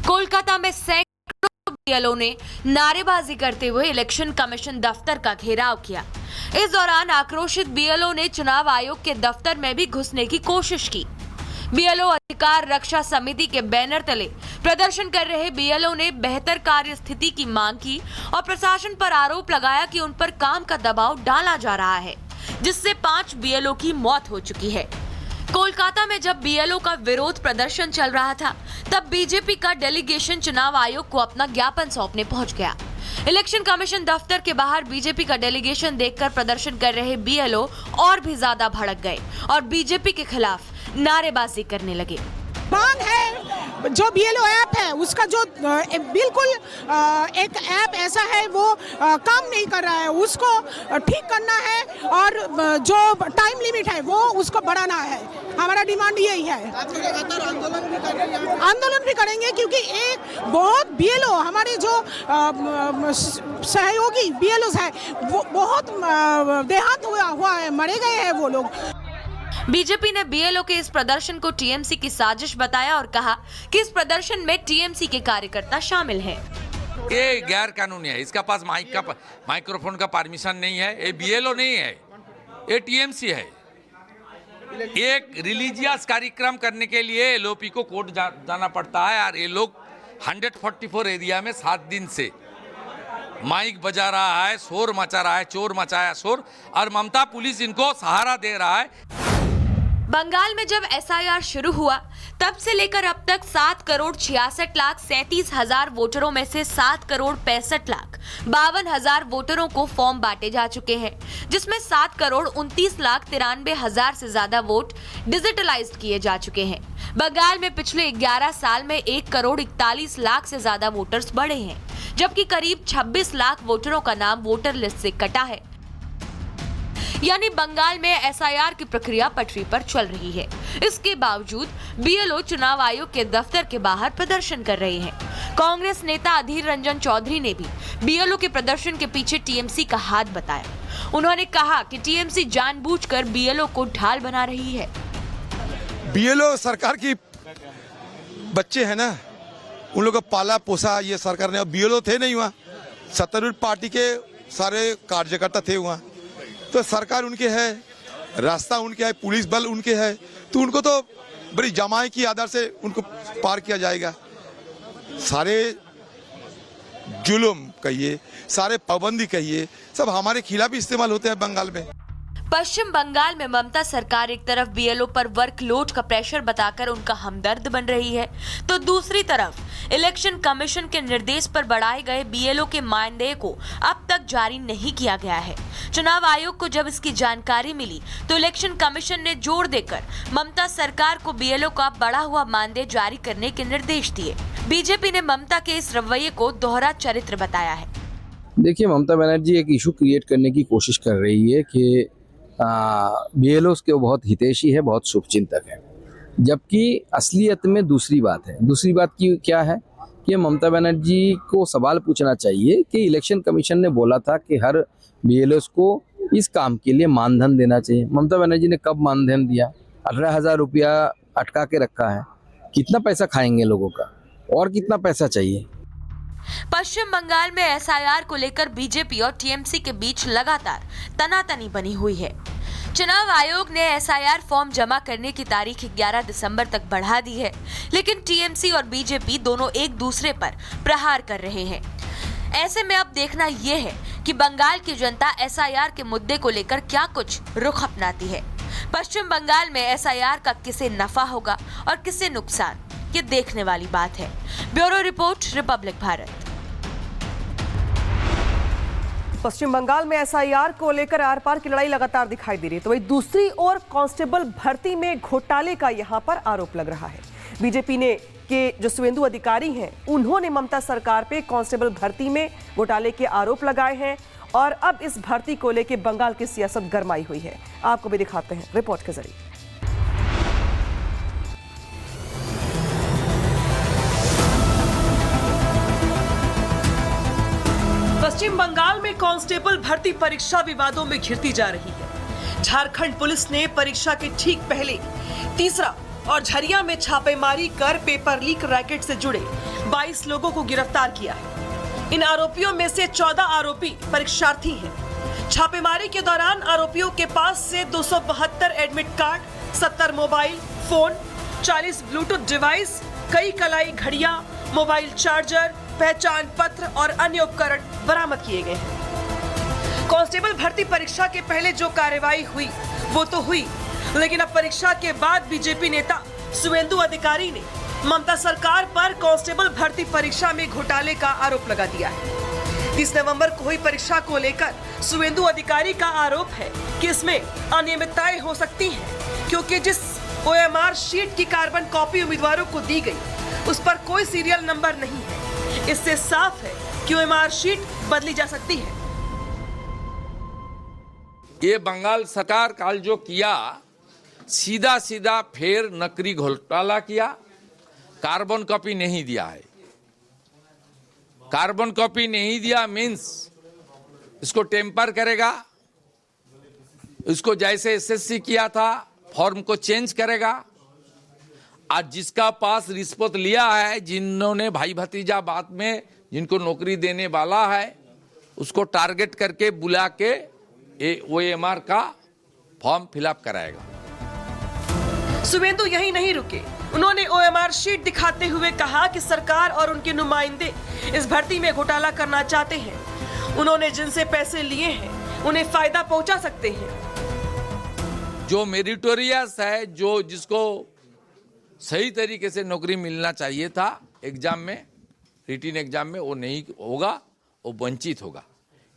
कोलकाता में सैकड़ों बीएलओ ने नारेबाजी करते हुए इलेक्शन कमीशन दफ्तर का घेराव किया। इस दौरान आक्रोशित बीएलओ ने चुनाव आयोग के दफ्तर में भी घुसने की कोशिश की। बीएलओ अधिकार रक्षा समिति के बैनर तले प्रदर्शन कर रहे बीएलओ ने बेहतर कार्य स्थिति की मांग की और प्रशासन पर आरोप लगाया कि उन पर काम का दबाव डाला जा रहा है, जिससे 5 बीएलओ की मौत हो चुकी है। कोलकाता में जब बीएलओ का विरोध प्रदर्शन चल रहा था, तब बीजेपी का डेलीगेशन चुनाव आयोग को अपना ज्ञापन सौंपने पहुंच गया। इलेक्शन कमीशन दफ्तर के बाहर बीजेपी का डेलीगेशन देखकर प्रदर्शन कर रहे बीएलओ और भी ज्यादा भड़क गए और बीजेपी के खिलाफ नारेबाजी करने लगे। मांग है जो BLO ऐप है उसका जो बिल्कुल एक ऐप ऐसा है वो काम नहीं कर रहा है, उसको ठीक करना है और जो टाइम लिमिट है वो उसको बढ़ाना है। हमारा डिमांड यही है। आंदोलन भी करेंगे क्योंकि एक बहुत BLO हमारे जो सहयोगी BLOs है वो बहुत देहांत हुआ है, मरे गए हैं वो लोग। बीजेपी ने BLO के इस प्रदर्शन को TMC की साजिश बताया और कहा कि इस प्रदर्शन में TMC के कार्यकर्ता शामिल हैं। ये गैर कानूनी है, इसका पास माइक्रोफोन का परमिशन नहीं है, ये BLO नहीं है, ये TMC है। एक रिलीजियस कार्यक्रम करने के लिए LOP को कोर्ट जाना पड़ता है और ये लोग 144 एरिया में 7 दिन से माइक बजा रहा है, शोर मचा रहा है, चोर मचाया शोर, और ममता पुलिस इनको सहारा दे रहा है। बंगाल में जब SIR शुरू हुआ तब से लेकर अब तक 7,66,37,000 वोटरों में से 7,65,52,000 वोटरों को फॉर्म बांटे जा चुके हैं, जिसमें 7,29,93,000 से ज्यादा वोट डिजिटलाइज्ड किए जा चुके हैं। बंगाल में पिछले 11 साल में 1,41,00,000 से ज्यादा वोटर्स बढ़े हैं, जबकि करीब 26 लाख वोटरों का नाम वोटर लिस्ट से कटा है। यानी बंगाल में SIR की प्रक्रिया पटरी पर चल रही है। इसके बावजूद BLO चुनाव आयोग के दफ्तर के बाहर प्रदर्शन कर रहे हैं। कांग्रेस नेता अधीर रंजन चौधरी ने भी BLO के प्रदर्शन के पीछे TMC का हाथ बताया। उन्होंने कहा कि TMC जानबूझकर BLO को ढाल बना रही है। BLO सरकार की बच्चे हैं ना, उन लोगों को पाला पोसा ये सरकार ने। BLO थे नहीं वहाँ, सत्तारूढ़ पार्टी के सारे कार्यकर्ता थे वहाँ, तो सरकार उनके है, रास्ता उनके है, पुलिस बल उनके है, तो उनको तो बड़ी जमाई की आधार से उनको पार किया जाएगा। सारे जुल्म कहिए, सारे पाबंदी कहिए, सब हमारे खिलाफ इस्तेमाल होते हैं बंगाल में। पश्चिम बंगाल में ममता सरकार एक तरफ BLO पर वर्कलोड का प्रेशर बताकर उनका हमदर्द बन रही है, तो दूसरी तरफ इलेक्शन कमीशन के निर्देश पर बढ़ाए गए BLO के मानदेय को अब तक जारी नहीं किया गया है। चुनाव आयोग को जब इसकी जानकारी मिली तो इलेक्शन कमीशन ने जोर देकर ममता सरकार को BLO का बढ़ा हुआ मानदेय जारी करने के निर्देश दिए। बीजेपी ने ममता के इस रवैये को दोहरा चरित्र बताया है। देखिए, ममता बनर्जी एक इशू क्रिएट करने की कोशिश कर रही है कि BLOs के वो बहुत हितैषी है, बहुत शुभचिंतक है, जबकि असलियत में दूसरी बात है। दूसरी बात की क्या है कि ममता बनर्जी को सवाल पूछना चाहिए कि इलेक्शन कमीशन ने बोला था कि हर BLOs को इस काम के लिए मानधन देना चाहिए। ममता बनर्जी ने कब मानधन दिया? 18,000 रुपया अटका के रखा है। कितना पैसा खाएंगे लोगों का, और कितना पैसा चाहिए? पश्चिम बंगाल में SIR को लेकर बीजेपी और TMC के बीच लगातार तनातनी बनी हुई है। चुनाव आयोग ने SIR फॉर्म जमा करने की तारीख 11 दिसंबर तक बढ़ा दी है, लेकिन TMC और बीजेपी दोनों एक दूसरे पर प्रहार कर रहे हैं। ऐसे में अब देखना यह है कि बंगाल की जनता SIR के मुद्दे को लेकर क्या कुछ रुख अपनाती है। पश्चिम बंगाल में SIR का किसे नफा होगा और किसे नुकसान, ये देखने वाली बात है। Bureau report, Republic Bharat. Paschim Bangal में SIR को लेकर आर पार की लड़ाई लगातार दिखाई दे रही है, तो वही दूसरी ओर कांस्टेबल भर्ती में घोटाले का यहां पर आरोप लग रहा है। बीजेपी ने के जो सुवेंदु अधिकारी हैं, उन्होंने ममता सरकार पे कांस्टेबल भर्ती में घोटाले के आरोप लगाए हैं और अब इस भर्ती को लेकर बंगाल की सियासत गरमाई हुई है। आपको भी दिखाते हैं रिपोर्ट के जरिए। पश्चिम बंगाल में कांस्टेबल भर्ती परीक्षा विवादों में घिरती जा रही है। झारखंड पुलिस ने परीक्षा के ठीक पहले तीसरा और झरिया में छापेमारी कर पेपर लीक रैकेट से जुड़े 22 लोगों को गिरफ्तार किया है। इन आरोपियों में से 14 आरोपी परीक्षार्थी हैं। छापेमारी के दौरान आरोपियों के पास से 272 admit card, 70 mobile phone, 40 Bluetooth device, कई कलाई घड़ियां, मोबाइल चार्जर, पहचान पत्र और अन्य उपकरण बरामद किए गए हैं। कांस्टेबल भर्ती परीक्षा के पहले जो कार्रवाई हुई वो तो हुई, लेकिन अब परीक्षा के बाद बीजेपी नेता सुवेंदु अधिकारी ने ममता सरकार पर कांस्टेबल भर्ती परीक्षा में घोटाले का आरोप लगा दिया है। 30 नवंबर को हुई परीक्षा को लेकर सुवेंदु अधिकारी का आरोप है कि इसमें अनियमितताएं हो सकती हैं, क्योंकि जिस OMR शीट की कार्बन कॉपी उम्मीदवारों को दी गई उस पर कोई सीरियल नंबर नहीं है। इससे साफ है कि OMR शीट बदली जा सकती है। ये बंगाल सरकार काल जो किया, सीधा सीधा फिर नकली घोटाला किया, कार्बन कॉपी नहीं दिया है। कार्बन कॉपी नहीं दिया मीन्स इसको टेम्पर करेगा, इसको जैसे SSC किया था फॉर्म को चेंज करेगा। आज जिसका पास रिश्वत लिया है, जिन्होंने भाई भतीजा बाद में जिनको नौकरी देने वाला है, उसको टारगेट करके बुला के OMR का फॉर्म फिलअप कराएगा। सुवेंदु यही नहीं रुके, उन्होंने OMR शीट दिखाते हुए कहा कि सरकार और उनके नुमाइंदे इस भर्ती में घोटाला करना चाहते हैं। उन्होंने जिनसे पैसे लिए हैं उन्हें फायदा पहुंचा सकते हैं। जो मेरिटोरियस है, जो जिसको सही तरीके से नौकरी मिलना चाहिए था एग्जाम में, रिटन एग्जाम में, वो नहीं होगा, वो वंचित होगा।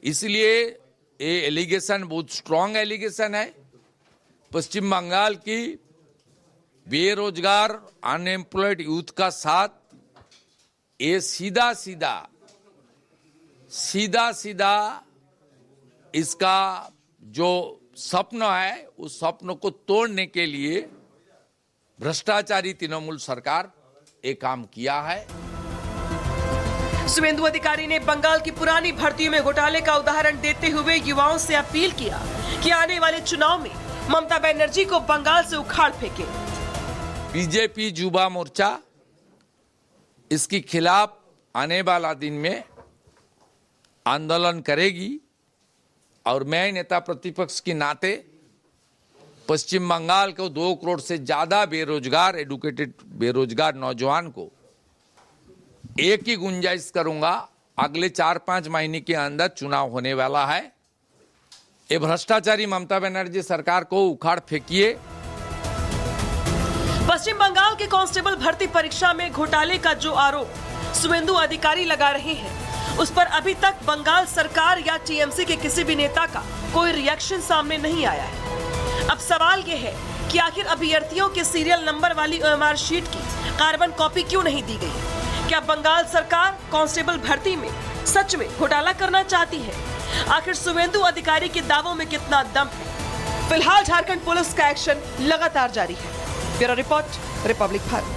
इसलिए ये एलिगेशन बहुत स्ट्रांग एलिगेशन है। पश्चिम बंगाल की बेरोजगार अनएम्प्लॉयड यूथ का साथ ये सीधा सीधा इसका जो स्वप्न है, उस स्वप्न को तोड़ने के लिए भ्रष्टाचारी तृणमूल सरकार एक काम किया है। सुवेंदु अधिकारी ने बंगाल की पुरानी भर्तियों में घोटाले का उदाहरण देते हुए युवाओं से अपील किया कि आने वाले चुनाव में ममता बनर्जी को बंगाल से उखाड़ फेंके। बीजेपी युवा मोर्चा इसके खिलाफ आने वाला दिन में आंदोलन करेगी और मैं नेता प्रतिपक्ष के नाते पश्चिम बंगाल को 2 करोड़ से ज्यादा बेरोजगार एडुकेटेड बेरोजगार नौजवान को एक ही गुंजाइश करूंगा, अगले 4-5 महीने के अंदर चुनाव होने वाला है। ये भ्रष्टाचारी ममता बनर्जी सरकार को उखाड़ फेंकिए। पश्चिम बंगाल के कांस्टेबल भर्ती परीक्षा में घोटाले का जो आरोप सुवेंदु अधिकारी लगा रहे हैं, उस पर अभी तक बंगाल सरकार या TMC के किसी भी नेता का कोई रिएक्शन सामने नहीं आया है। अब सवाल ये है कि आखिर अभ्यर्थियों के सीरियल नंबर वाली OMR शीट की कार्बन कॉपी क्यों नहीं दी गई? क्या बंगाल सरकार कांस्टेबल भर्ती में सच में घोटाला करना चाहती है? आखिर सुवेंदु अधिकारी के दावों में कितना दम है? फिलहाल झारखंड पुलिस का एक्शन लगातार जारी है। Bureau report, Republic Bharat.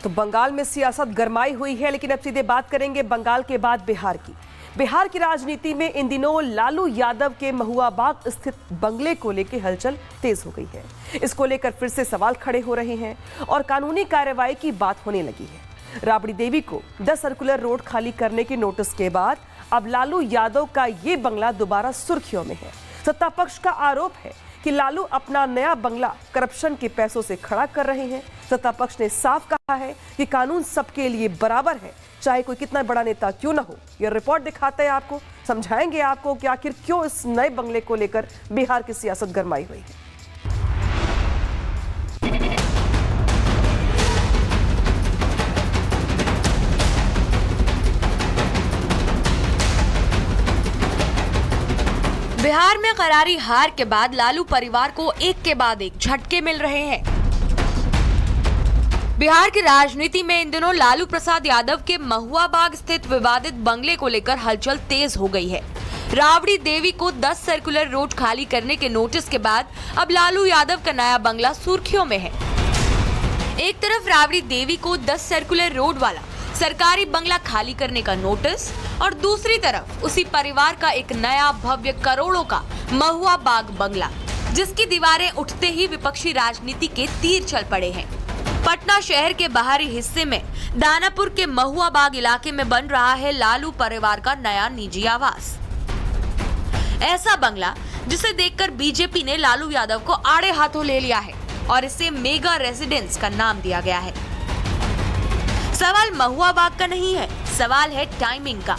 तो बंगाल में सियासत गरमाई हुई है, लेकिन अब सीधे बात करेंगे बंगाल के बाद बिहार की। बिहार की राजनीति में इन दिनों लालू यादव के महुआ बाग स्थित बंगले को लेकर हलचल तेज हो गई है। इसको लेकर फिर से सवाल खड़े हो रहे हैं और कानूनी कार्रवाई की बात होने लगी है। राबड़ी देवी को 10 सर्कुलर रोड खाली करने के नोटिस के बाद अब लालू यादव का ये बंगला दोबारा सुर्खियों में है। सत्ता पक्ष का आरोप है कि लालू अपना नया बंगला करप्शन के पैसों से खड़ा कर रहे हैं। सत्ता पक्ष ने साफ कहा है कि कानून सबके लिए बराबर है, चाहे कोई कितना बड़ा नेता क्यों ना हो। यह रिपोर्ट दिखाते हैं आपको, समझाएंगे आपको कि आखिर क्यों इस नए बंगले को लेकर बिहार की सियासत गरमाई हुई है। बिहार में करारी हार के बाद लालू परिवार को एक के बाद एक झटके मिल रहे हैं। बिहार की राजनीति में इन दिनों लालू प्रसाद यादव के महुआ बाग स्थित विवादित बंगले को लेकर हलचल तेज हो गई है। राबड़ी देवी को 10 सर्कुलर रोड खाली करने के नोटिस के बाद अब लालू यादव का नया बंगला सुर्खियों में है। एक तरफ राबड़ी देवी को 10 सर्कुलर रोड वाला सरकारी बंगला खाली करने का नोटिस और दूसरी तरफ उसी परिवार का एक नया भव्य करोड़ों का महुआ बाग बंगला, जिसकी दीवारें उठते ही विपक्षी राजनीति के तीर चल पड़े हैं। पटना शहर के बाहरी हिस्से में दानापुर के महुआ बाग इलाके में बन रहा है लालू परिवार का नया निजी आवास। ऐसा बंगला जिसे देखकर बीजेपी ने लालू यादव को आड़े हाथों ले लिया है और इसे मेगा रेजिडेंस का नाम दिया गया है। सवाल महुआ बाग का नहीं है, सवाल है टाइमिंग का।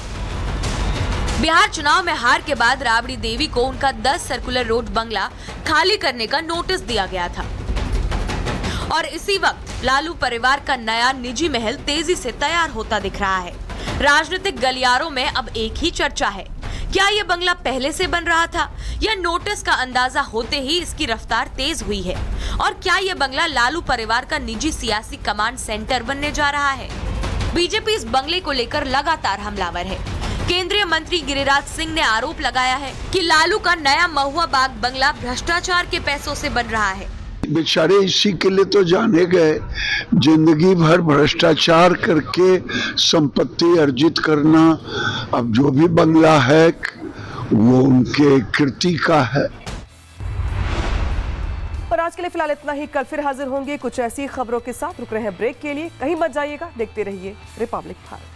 बिहार चुनाव में हार के बाद राबड़ी देवी को उनका 10 सर्कुलर रोड बंगला खाली करने का नोटिस दिया गया था और इसी वक्त लालू परिवार का नया निजी महल तेजी से तैयार होता दिख रहा है। राजनीतिक गलियारों में अब एक ही चर्चा है क्या ये बंगला पहले से बन रहा था या नोटिस का अंदाजा होते ही इसकी रफ्तार तेज हुई है? और क्या ये बंगला लालू परिवार का निजी सियासी कमांड सेंटर बनने जा रहा है? बीजेपी इस बंगले को लेकर लगातार हमलावर है। केंद्रीय मंत्री गिरिराज सिंह ने आरोप लगाया है कि लालू का नया महुआ बाग बंगला भ्रष्टाचार के पैसों से बन रहा है। बेचारे इसी के लिए तो जाने गए, जिंदगी भर भ्रष्टाचार करके संपत्ति अर्जित करना। अब जो भी बंगला है वो उनके कीर्ति का है। और आज के लिए फिलहाल इतना ही। कल फिर हाजिर होंगे कुछ ऐसी खबरों के साथ। रुक रहे हैं ब्रेक के लिए, कहीं मत जाइएगा, देखते रहिए रिपब्लिक भारत।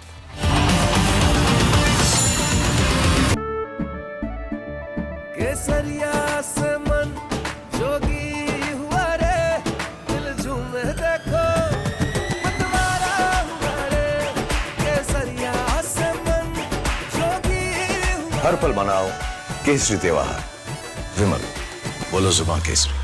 केसरिया से मन जोगी हुआ रे, दिल झूमे देखो मतवारा हुआ रे। केसरिया से मन जोगी हुआ। हर पल मनाओ केसरी त्योहार। विमल, बोलो जुबान केसरी।